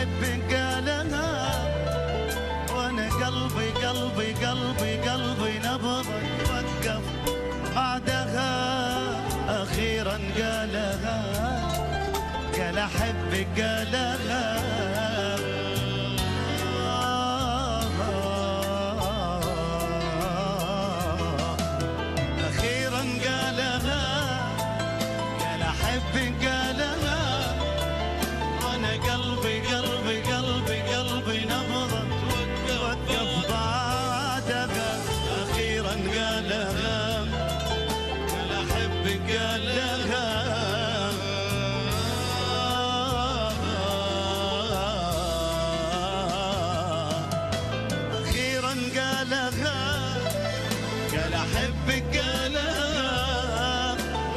أحبك قالها، وأنا قلبي قلبي قلبي قلبي نبضك وقف بعدها، أخيرا قالها، قال أحبك قالها. أخيرا قالها، قال أحبك قالها، وأنا قلبي قلبي قلبي قلبي نبضك وقف بعدها، أخيرا قالها، قال أحبك قالها. أخيرا قالها، قال أحبك قالها،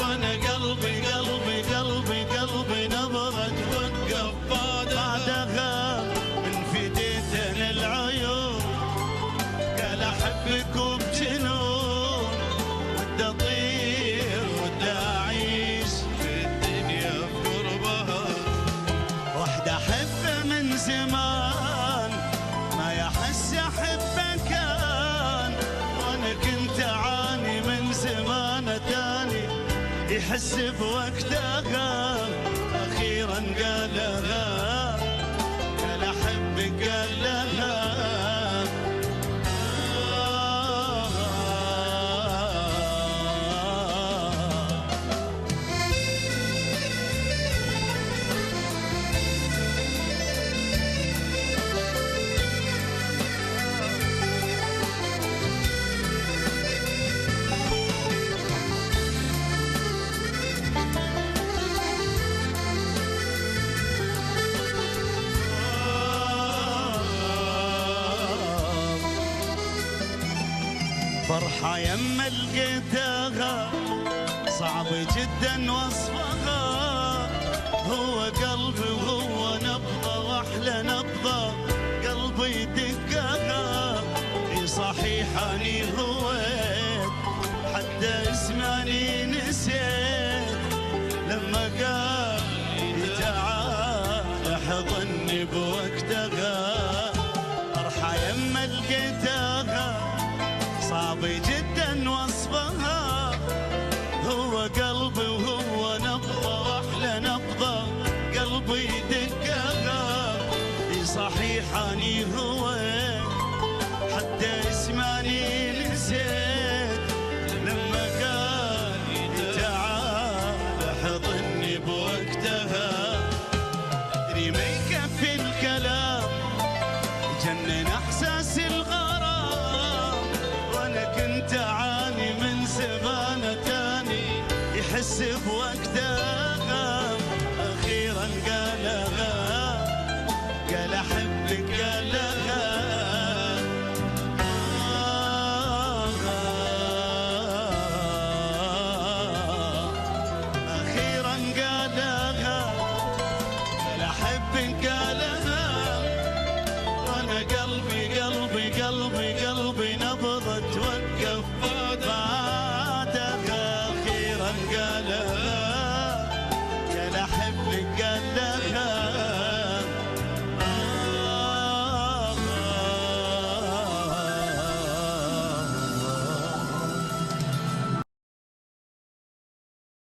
وأنا قلبي قلبي قلبي قلبي نبضك وقف بعدها، من فديتن العيون قال أحبك وبجنون، ودي أطير ودي أعيش في الدنيا بقربها، وحدة أحبه من زمان ما يحس أحبه كان، وأنا كنت أعاني من زمان تاني يحس بوقتها، أخيرا قالها، قال أحبك قالها. فرحة يما لقيتها صعب جدا وصفها، هو قلبي وهو نبضة واحلى نبضة قلبي يدقها، اي صحيح اني هويت حتى اسماني نسيت، لما قال لي تعال احضني بوقتها، فرحة يما لقيتها صعب جدا وصفها، هو قلبي وهو نبضة واحلى نبضة قلبي يدقها، صحيح اني هو